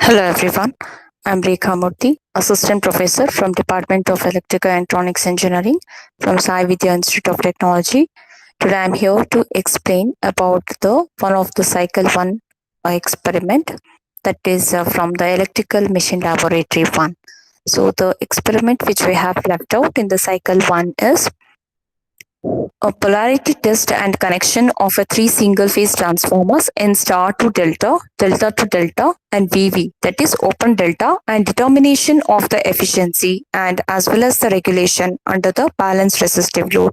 Hello everyone, I'm Rekha Murthy, Assistant Professor from Department of Electrical and Electronics Engineering from Sai Vidya Institute of Technology. Today I'm here to explain about the one of the cycle 1 experiment, that is from the Electrical Machine Laboratory 1. So the experiment which we have left out in the cycle 1 is a polarity test and connection of a three single phase transformers in star to delta, delta to delta, and VV, that is open delta, and determination of the efficiency and as well as the regulation under the balanced resistive load.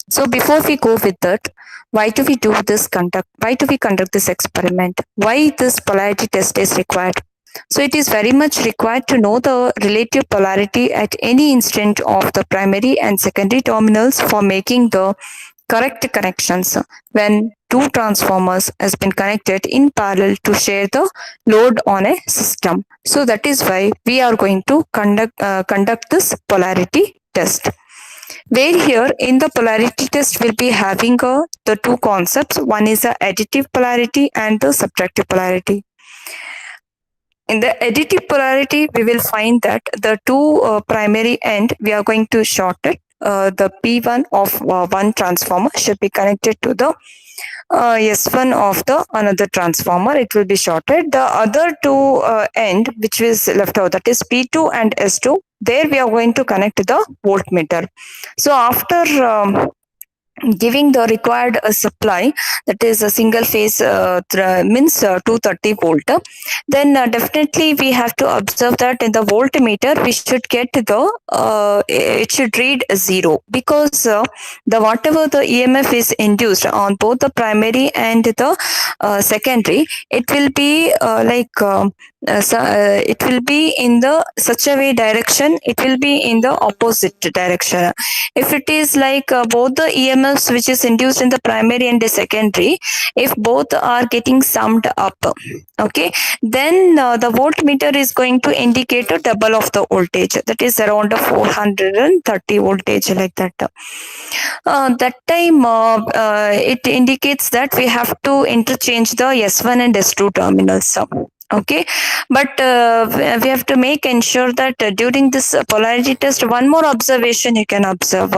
So before we go with that, why do we conduct this experiment? Why this polarity test is required? So it is very much required to know the relative polarity at any instant of the primary and secondary terminals for making the correct connections when two transformers has been connected in parallel to share the load on a system. So that is why we are going to conduct this polarity test. Where here in the polarity test we'll be having the two concepts. One is the additive polarity and the subtractive polarity. In the additive polarity, we will find that the two primary end, we are going to short it. The P1 of one transformer should be connected to the S1 of the another transformer. It will be shorted. The other two end, which is left out, that is P2 and S2, there we are going to connect the voltmeter. So after giving the required supply, that is a single phase means 230 volt, then definitely we have to observe that in the voltmeter we should get the it should read 0, because the whatever the EMF is induced on both the primary and the secondary, it will be it will be in the such a way direction, it will be in the opposite direction. If it is like both the EMFs which is induced in the primary and the secondary, if both are getting summed up, okay, then the voltmeter is going to indicate a double of the voltage, that is around a 430 voltage, like that. That time it indicates that we have to interchange the S1 and S2 terminals. Okay, but we have to make ensure that during this polarity test, one more observation you can observe.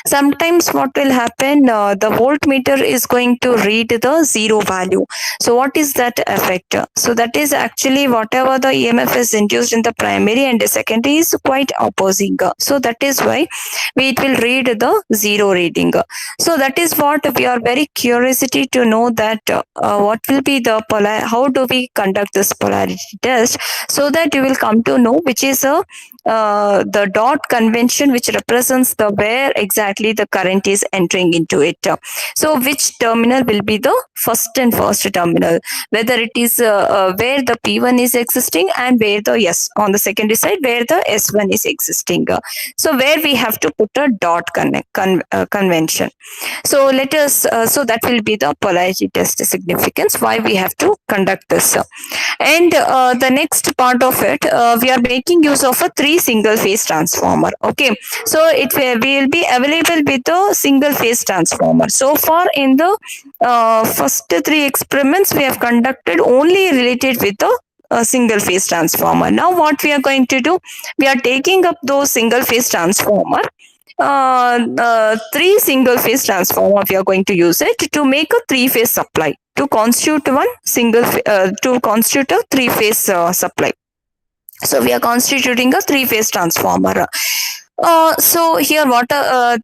Sometimes what will happen, the voltmeter is going to read the 0 value. So what is that effect? So that is actually whatever the EMF is induced in the primary and the secondary is quite opposing. So that is why it will read the 0 reading. So that is what we are very curiosity to know, that what will be the how do we conduct this polarity test, so that you will come to know which is the dot convention which represents the where exactly the current is entering into it. So which terminal will be the first terminal, whether it is where the P1 is existing and where the on the secondary side where the S1 is existing. So where we have to put a dot convention. So let us, so that will be the polarity test significance, why we have to conduct this. And the next part of it, we are making use of a three single phase transformer. Okay, so it will be available with a single phase transformer. So far in the first three experiments we have conducted only related with the single phase transformer. Now what we are going to do, we are taking up those single phase transformer, three single phase transformer, we are going to use it to make a three phase supply, to constitute one single to constitute a three phase supply. So we are constituting a three phase transformer. So here what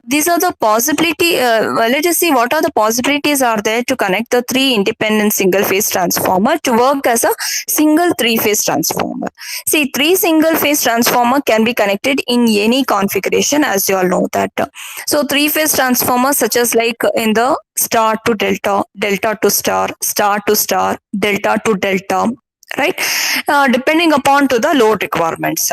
these are the possibility, let us see what are the possibilities are there to connect the three independent single phase transformer to work as a single three phase transformer. See, three single phase transformer can be connected in any configuration, as you all know that. So three phase transformers such as like in the star to delta, delta to star, star to star, delta to delta, right, depending upon to the load requirements.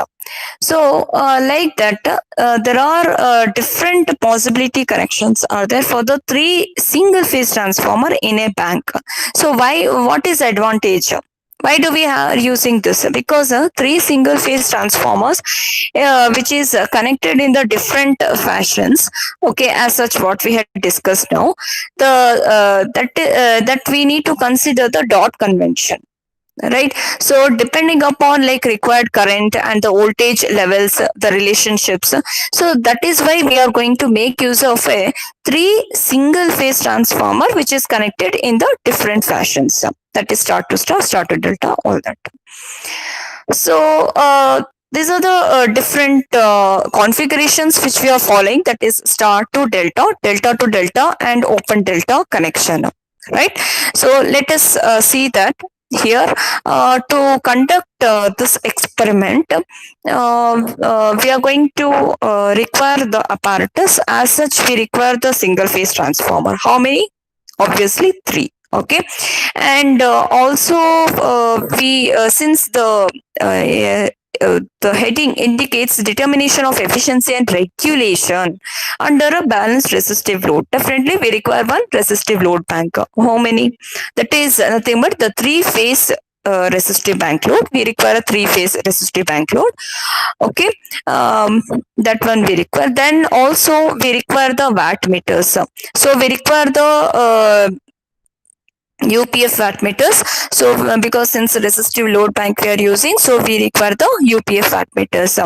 So like that, there are different possibility connections are there for the three single phase transformer in a bank. So what is advantage? Why do we are using this? Because three single phase transformers which is connected in the different fashions, okay, as such what we had discussed now, the that we need to consider the dot convention. right? So depending upon like required current and the voltage levels, the relationships, so that is why we are going to make use of a three single phase transformer which is connected in the different fashions, that is star to star, star to delta, all that. So these are the different configurations which we are following, that is star to delta, delta to delta, and open delta connection, right? So let us see that here. To conduct this experiment, we are going to require the apparatus. As such, we require the single phase transformer. How many? Obviously three. Okay, and also we since the heading indicates determination of efficiency and regulation under a balanced resistive load. Definitely, we require one resistive load bank. How many? That is nothing but the three-phase resistive bank load. We require a three-phase resistive bank load. Okay, that one we require. Then also we require the watt meters. So we require the UPF wattmeters. So because since resistive load bank we are using, so we require the UPF wattmeters.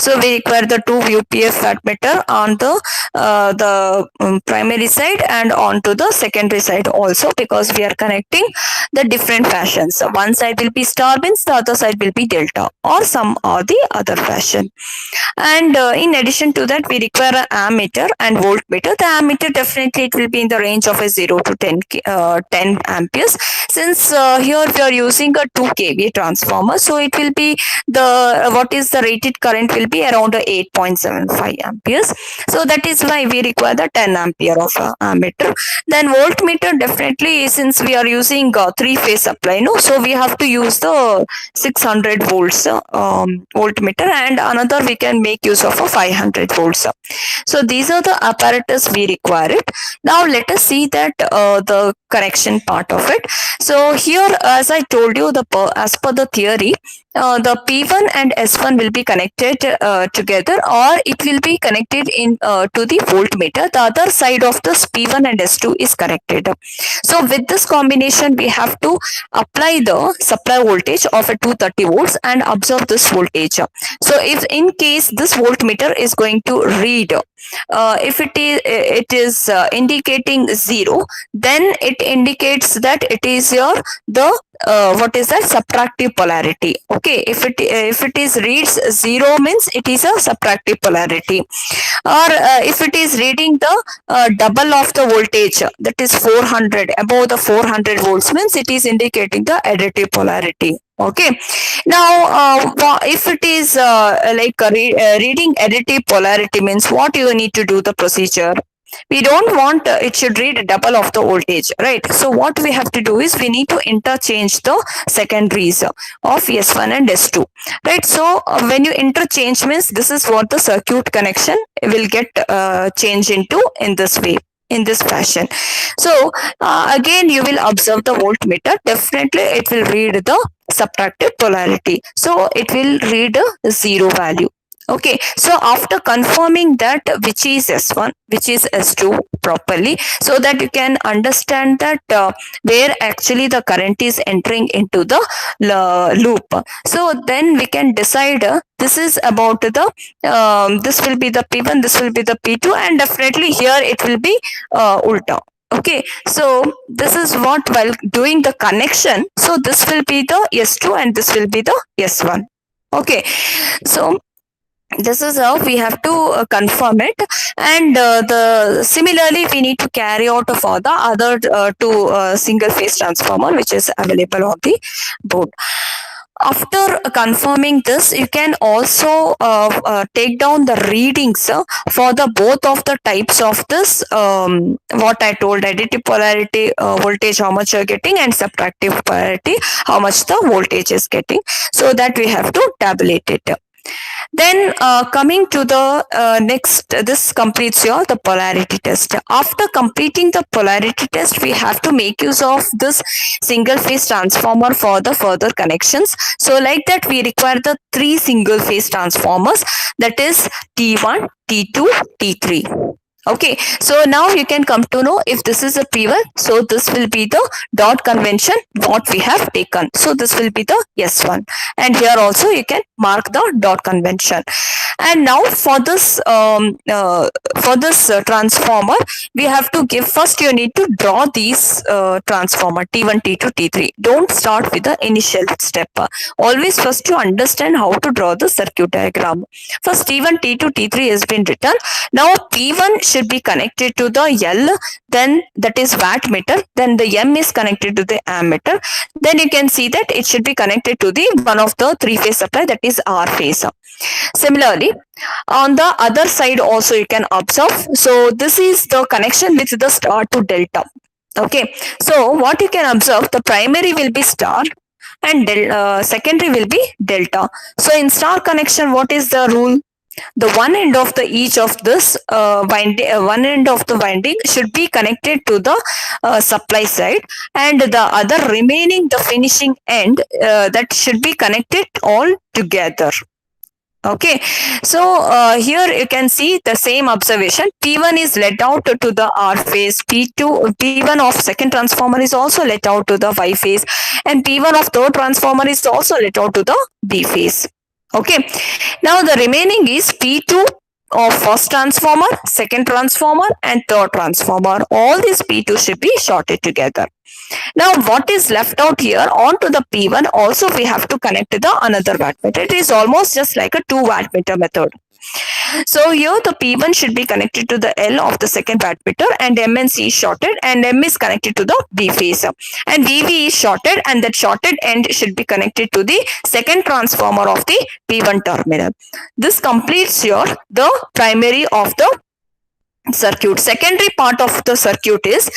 So we require the two UPF wattmeter on the primary side and onto the secondary side also, because we are connecting the different fashions. So one side will be star bins, the other side will be delta, or some or the other fashion. And in addition to that, we require an ammeter and voltmeter. The ammeter definitely it will be in the range of a 0 to 10 amperes. Since here we are using a 2 kVA transformer, so it will be the what is the rated current will be around 8.75 amperes. So that is why we require the 10 ampere of ammeter. Then voltmeter, definitely since we are using three phase supply, no, so we have to use the 600 volts voltmeter, and another we can make use of a 500 volts. So these are the apparatus we require it. Now let us see that the connection part of it. So here, as I told you, as per the theory, the P1 and S1 will be connected together, or it will be connected in to the voltmeter. The other side of this P1 and S2 is connected. So with this combination, we have to apply the supply voltage of a 230 volts and observe this voltage. So if in case this voltmeter is going to read, if it is indicating 0, then it indicates that it is your what is that, subtractive polarity. Okay, if it is reads 0 means it is a subtractive polarity, or if it is reading the double of the voltage, that is 400, above the 400 volts, means it is indicating the additive polarity. Okay, now if it is reading additive polarity, means what you need to do the procedure. We don't want it should read double of the voltage, right? So what we have to do is we need to interchange the secondaries of S1 and S2, right? So when you interchange, means this is what the circuit connection will get changed into in this way, in this fashion. So again you will observe the voltmeter. Definitely it will read the subtractive polarity, so it will read a 0 value. Okay, so after confirming that which is S1, which is S2 properly, so that you can understand that where actually the current is entering into the loop. So then we can decide this is about the this will be the P1, this will be the P2, and definitely here it will be ulta. Okay, so this is what, while doing the connection, so this will be the S2 and this will be the S1. Okay, so this is how we have to confirm it, and the similarly we need to carry out for the other two single phase transformer which is available on the board. After confirming this, you can also take down the readings for the both of the types of this what I told, additive polarity voltage how much you're getting, and subtractive polarity how much the voltage is getting, so that we have to tabulate it. Then coming to the next, this completes your the polarity test. After completing the polarity test, we have to make use of this single phase transformer for the further connections. So like that, we require the three single phase transformers, that is T1, T2, T3. Okay, so now you can come to know if this is a P1. So this will be the dot convention what we have taken. So this will be the S1, and here also you can mark the dot convention. And now for this transformer, we have to give first. You need to draw these transformer T1, T2, T3. Don't start with the initial step. Always first you understand how to draw the circuit diagram. First T1, T2, T3 has been written. Now P1 should be connected to the L, then that is wattmeter, then the M is connected to the ammeter. Then you can see that it should be connected to the one of the three-phase supply, that is R phase. Similarly, on the other side also you can observe. So this is the connection with the star to delta. Okay, so what you can observe, the primary will be star and secondary will be delta. So in star connection, what is the rule? The one end of the each of this one end of the winding should be connected to the supply side, and the other remaining, the finishing end, that should be connected all together. Okay, so here you can see the same observation. P1 is let out to the R phase, P1 of second transformer is also let out to the Y phase, and P1 of third transformer is also let out to the B phase. Okay, now the remaining is P2 of first transformer, second transformer, and third transformer. All these P2 should be shorted together. Now what is left out here, onto the P1 also we have to connect to the another wattmeter. It is almost just like a 2 wattmeter method. So here the P1 should be connected to the L of the second wattmeter, and M and C is shorted, and M is connected to the B phase, and VV is shorted, and that shorted end should be connected to the second transformer of the P1 terminal. This completes your the primary of the circuit. Secondary part of the circuit is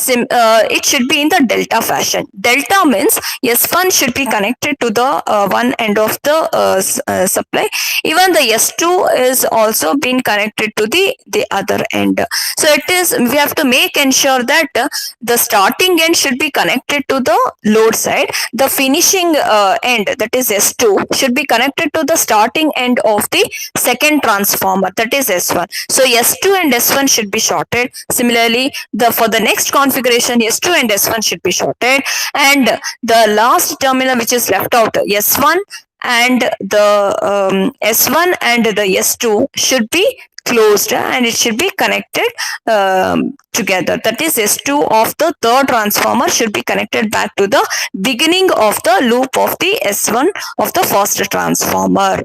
it should be in the delta fashion. Delta means S1 should be connected to the one end of the supply. Even the S2 is also being connected to the other end. So it is, we have to make ensure that the starting end should be connected to the load side. The finishing end, that is S2, should be connected to the starting end of the second transformer, that is S1. So S2 and S1 should be shorted. Similarly, for the next configuration, S2 and S1 should be shorted, and the last terminal which is left out, S1 and the S1 and the S2 should be closed, and it should be connected together. That is, S2 of the third transformer should be connected back to the beginning of the loop of the S1 of the first transformer.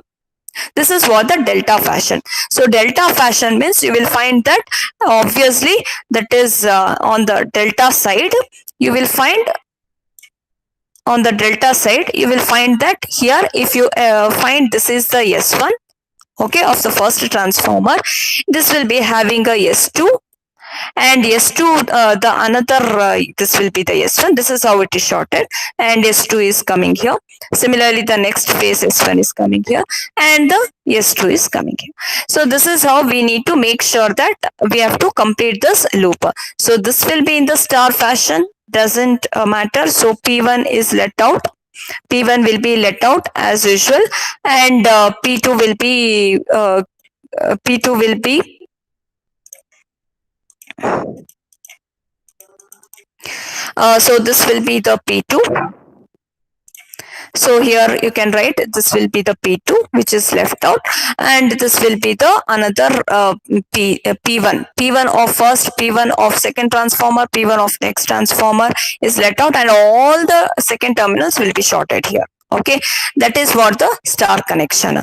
This is what the delta fashion. So delta fashion means you will find that obviously that is on the delta side, you will find on the delta side, you will find that here if you find this is the S1, okay, of the first transformer, this will be having a S2, and S2 the another this will be the S1. This is how it is shorted, and S2 is coming here. Similarly, the next phase S1 is coming here, and the S2 is coming here. So this is how we need to make sure that we have to complete this loop. So this will be in the star fashion, doesn't matter. So P1 is let out, P1 will be let out as usual, and P2 will be so this will be the P2. So here you can write this will be the P2 which is left out, and this will be the another P1. P1 of first, P1 of second transformer, P1 of next transformer is let out, and all the second terminals will be shorted here. Okay, that is what the star connection.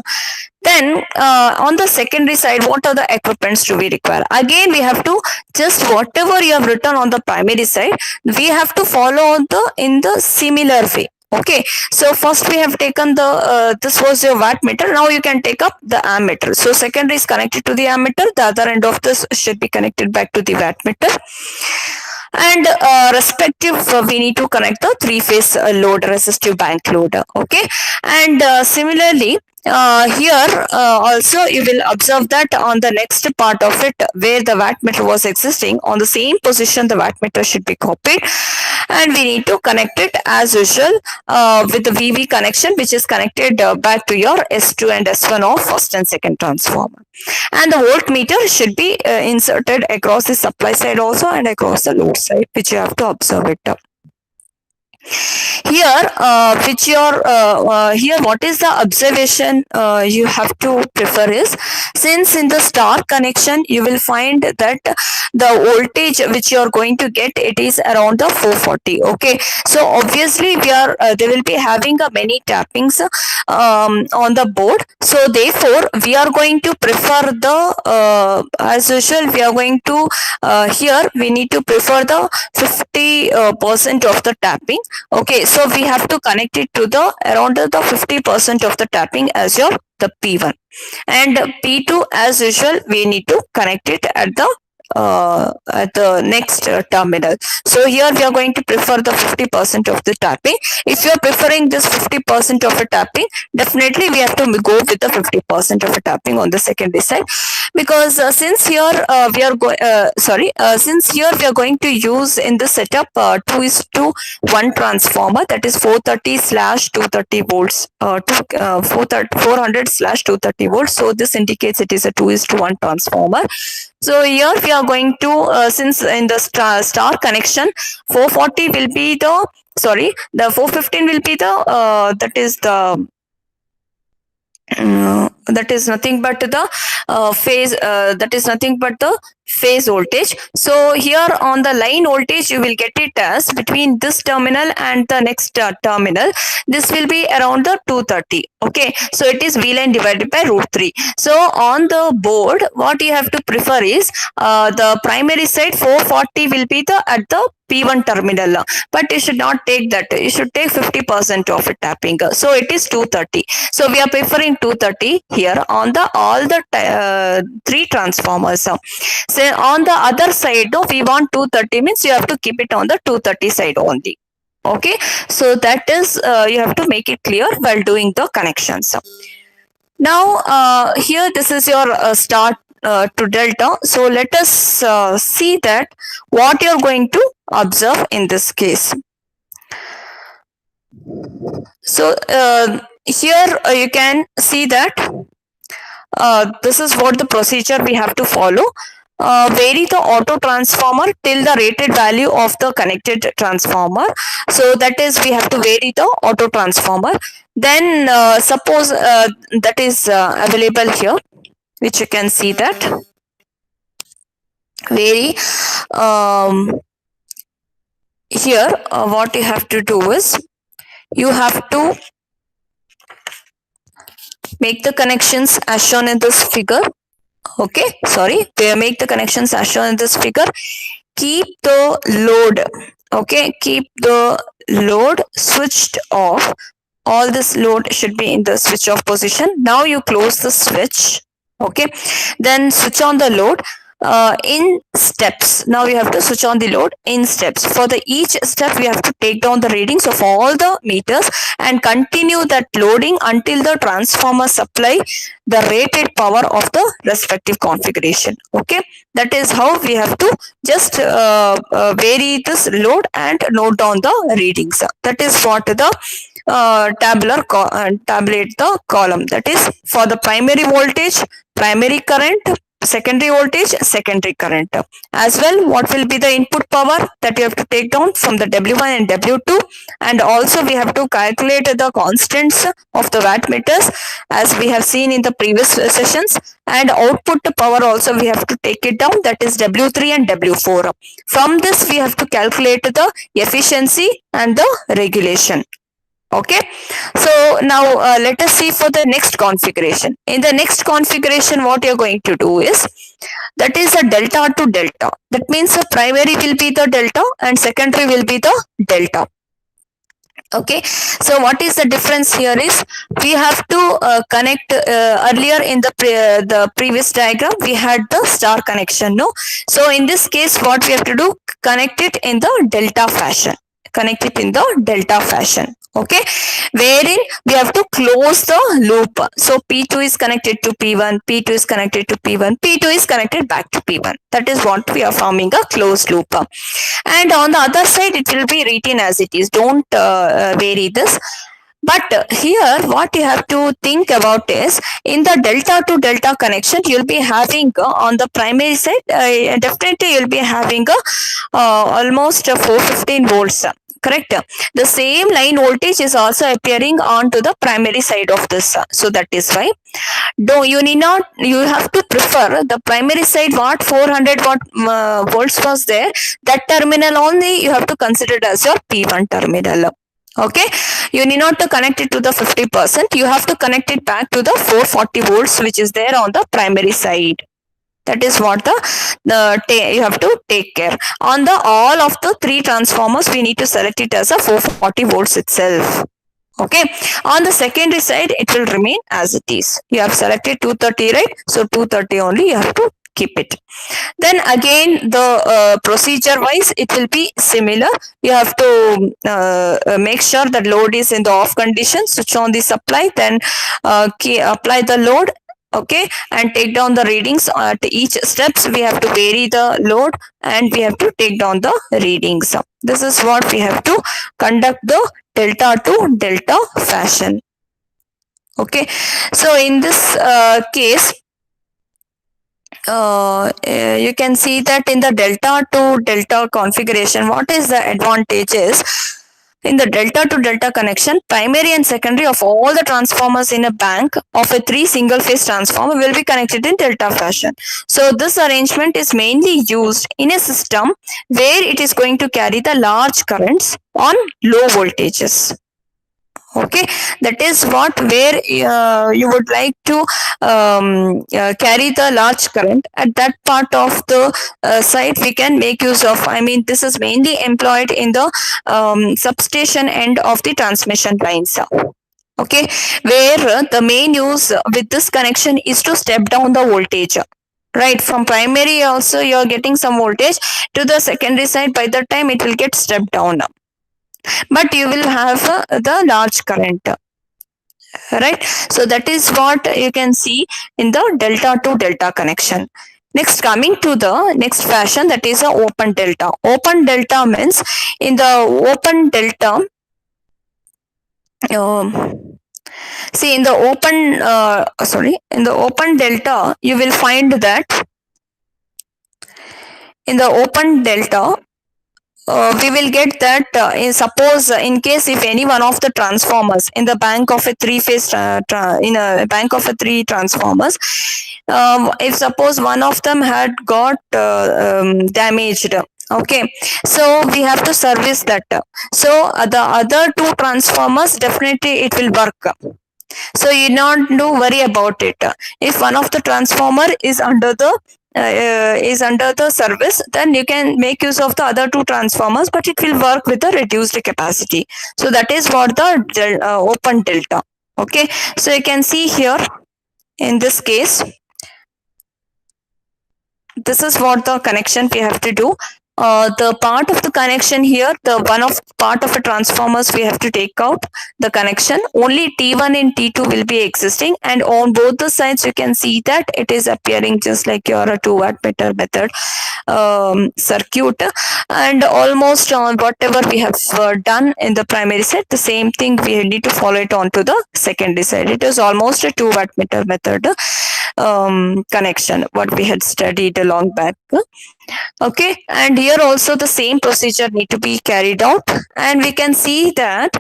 Then on the secondary side, what are the equipments do we require? Again, we have to just whatever you have written on the primary side, we have to follow in the similar way. Okay, so first we have taken the this was your wattmeter. Now you can take up the ammeter. So secondary is connected to the ammeter. The other end of this should be connected back to the wattmeter. And respective we need to connect the three-phase load, resistive bank load. Okay, and similarly Here also you will observe that on the next part of it where the wattmeter was existing, on the same position the wattmeter should be copied, and we need to connect it as usual with the VV connection, which is connected back to your S2 and S1 of first and second transformer. And the voltmeter should be inserted across the supply side also and across the load side, which you have to observe it. Here here what is the observation you have to prefer is, since in the star connection you will find that the voltage which you are going to get, it is around the 440. Okay, so obviously we are they will be having many tappings on the board, so therefore we are going to prefer the as usual we are going to here we need to prefer the 50% of the tapping. Okay, so we have to connect it to the around the 50% of the tapping as your the P1, and P2 as usual we need to connect it at the next terminal. So here we are going to prefer the 50% of the tapping. If you are preferring this 50% of a tapping, definitely we have to go with the 50% of a tapping on the secondary side, because since here we are going since here we are going to use in the setup 2:1 transformer, that is 430/230 volts, 400/230 volts. So this indicates it is a 2:1 transformer. So here we are going to since in the star connection 440 will be the the 415 will be the that is nothing but the phase that is nothing but the phase voltage. So here on the line voltage you will get it as between this terminal and the next terminal, this will be around the 230. Okay, so it is V line divided by √3. So on the board what you have to prefer is the primary side 440 will be the at the P1 terminal, but you should not take that, you should take 50% of it tapping, so it is 230. So we are preferring 230 here on the all the three transformers. So on the other side though we want 230, means you have to keep it on the 230 side only. Okay, so that is you have to make it clear while doing the connections. Now here this is your start to delta. So let us see that what you are going to observe in this case. So here you can see that this is what the procedure we have to follow. Vary the auto transformer till the rated value of the connected transformer. So that is we have to vary the auto transformer. Then suppose that is available here, which you can see that vary. Here what you have to do is you have to make the connections as shown in this figure. Okay, make the connections as shown in this figure. Keep the load, okay, keep the load switched off. All this load should be in the switch off position. Now you close the switch. Okay, then switch on the load in steps. Now we have to switch on the load in steps. For the each step we have to take down the readings of all the meters and continue that loading until the transformer supply the rated power of the respective configuration. Okay, that is how we have to just vary this load and note down the readings. That is what the tabulate the column, that is for the primary voltage, primary current, secondary voltage, secondary current. As well, what will be the input power that you have to take down from the W1 and W2, and also we have to calculate the constants of the wattmeters as we have seen in the previous sessions, and output power also we have to take it down, that is W3 and W4. From this we have to calculate the efficiency and the regulation. Okay, so now let us see for the next configuration. In the next configuration what you are going to do is, that is a delta to delta. That means the primary will be the delta and secondary will be the delta. Okay, so what is the difference here is, we have to connect earlier in the previous diagram we had the star connection, no? So in this case what we have to do, connect it in the delta fashion. connect it in the delta fashion. Okay, wherein we have to close the loop. So P2 is connected to P1, P2 is connected to P1, P2 is connected back to P1. That is what we are forming a closed loop. And on the other side, it will be written as it is. Don't vary this. But here, what you have to think about is in the delta to delta connection, you'll be having on the primary side, definitely you'll be having almost 415 volts. Correct. The same line voltage is also appearing onto the primary side of this. So that is why you need not, you have to prefer the primary side what 400 watt volts was there, that terminal only you have to consider it as your P1 terminal. Okay, you need not to connect it to the 50%, you have to connect it back to the 440 volts which is there on the primary side. That is what you have to take care. On the all of the three transformers, we need to select it as a 440 volts itself. Okay, on the secondary side, it will remain as it is. You have selected 230, right? So 230 only you have to keep it. Then again, the procedure wise, it will be similar. You have to make sure that load is in the off condition, switch on the supply, then apply the load. Okay, and take down the readings at each steps. We have to vary the load and we have to take down the readings. This is what we have to conduct the delta to delta fashion. Okay, so in this case, you can see that in the delta to delta configuration, what is the advantage is, in the delta to delta connection, primary and secondary of all the transformers in a bank of a 3 single phase transformer will be connected in delta fashion. So this arrangement is mainly used in a system where it is going to carry the large currents on low voltages. Okay, that is what where you would like to carry the large current. At that part of the site we can make use of, I mean, this is mainly employed in the substation end of the transmission lines. Okay, where the main use with this connection is to step down the voltage. Right, from primary also you are getting some voltage to the secondary side, by the time it will get stepped down, but you will have the large current. Right, so that is what you can see in the delta to delta connection. Next, coming to the next fashion, that is a open delta. Open delta means in the open delta, see in the open delta, you will find that in the open delta, we will get that suppose in case if any one of the transformers in the bank of a three phase in a bank of a three transformers, if suppose one of them had got damaged, okay, so we have to service that. So the other two transformers, definitely it will work. So you not do worry about it. If one of the transformer is under the service, then you can make use of the other two transformers, but it will work with the reduced capacity. So that is what the open delta. Okay, so you can see here in this case, this is what the connection we have to do. The part of the connection here, the one of part of the transformers we have to take out the connection. Only T1 and T2 will be existing, and on both the sides you can see that it is appearing just like your 2-watt meter method circuit, and almost whatever we have done in the primary side, the same thing we need to follow it on to the secondary side. It is almost a 2-watt meter method connection what we had studied long back. Okay, and here also the same procedure need to be carried out, and we can see that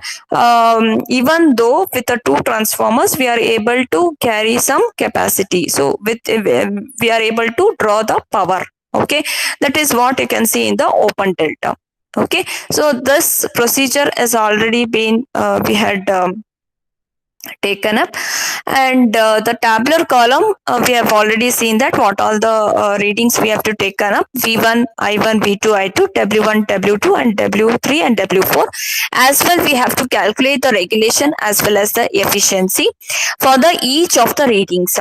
even though with the two transformers we are able to carry some capacity, so with we are able to draw the power. Okay, that is what you can see in the open delta. Okay, so this procedure has already been we had taken up. And the tabular column, we have already seen that what all the readings we have to taken up: v1, i1, v2, i2, w1, w2, and w3 and w4. As well, we have to calculate the regulation as well as the efficiency for the each of the readings.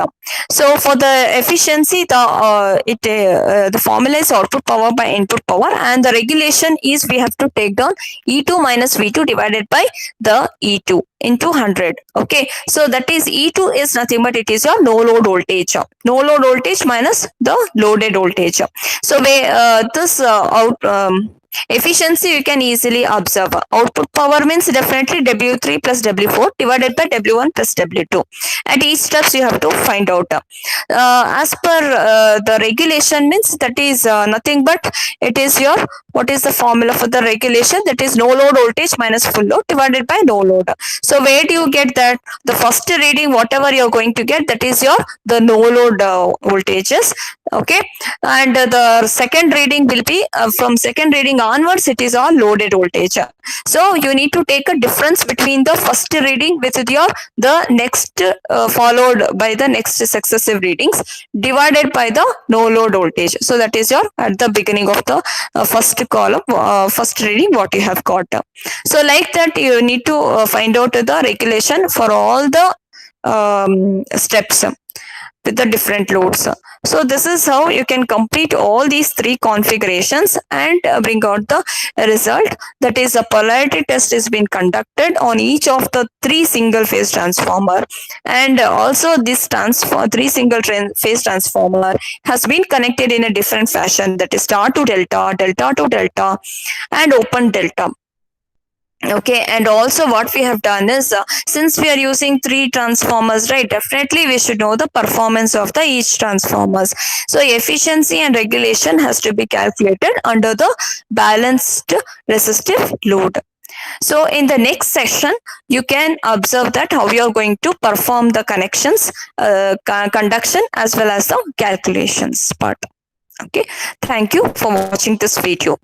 So for the efficiency, the formula is output power by input power, and the regulation is we have to take down E2 minus V2 divided by the E2 into 100. Okay, so that is E2 is nothing but it is your no load voltage. No load voltage minus the loaded voltage. So this efficiency you can easily observe. Output power means definitely W3 plus W4 divided by W1 plus W2. At each steps you have to find out. As per the regulation means that is nothing but it is your, what is the formula for the regulation? That is no load voltage minus full load divided by no load. So where do you get that? The first reading whatever you're going to get, that is your the no load voltages. Okay, and the second reading will be from second reading onwards it is all loaded voltage. So you need to take a difference between the first reading with your the next followed by the next successive readings divided by the no load voltage. So that is your at the beginning of the first column, first reading what you have got. So like that you need to find out the regulation for all the steps with the different loads. So this is how you can complete all these three configurations and bring out the result. That is, a polarity test is being conducted on each of the three single phase transformer, and also this three single phase transformer has been connected in a different fashion, that is star to delta, delta to delta, and open delta. Okay, and also what we have done is since we are using three transformers, right, definitely we should know the performance of the each transformers. So efficiency and regulation has to be calculated under the balanced resistive load. So in the next section you can observe that how you are going to perform the connections, conduction as well as the calculations part. Okay, thank you for watching this video.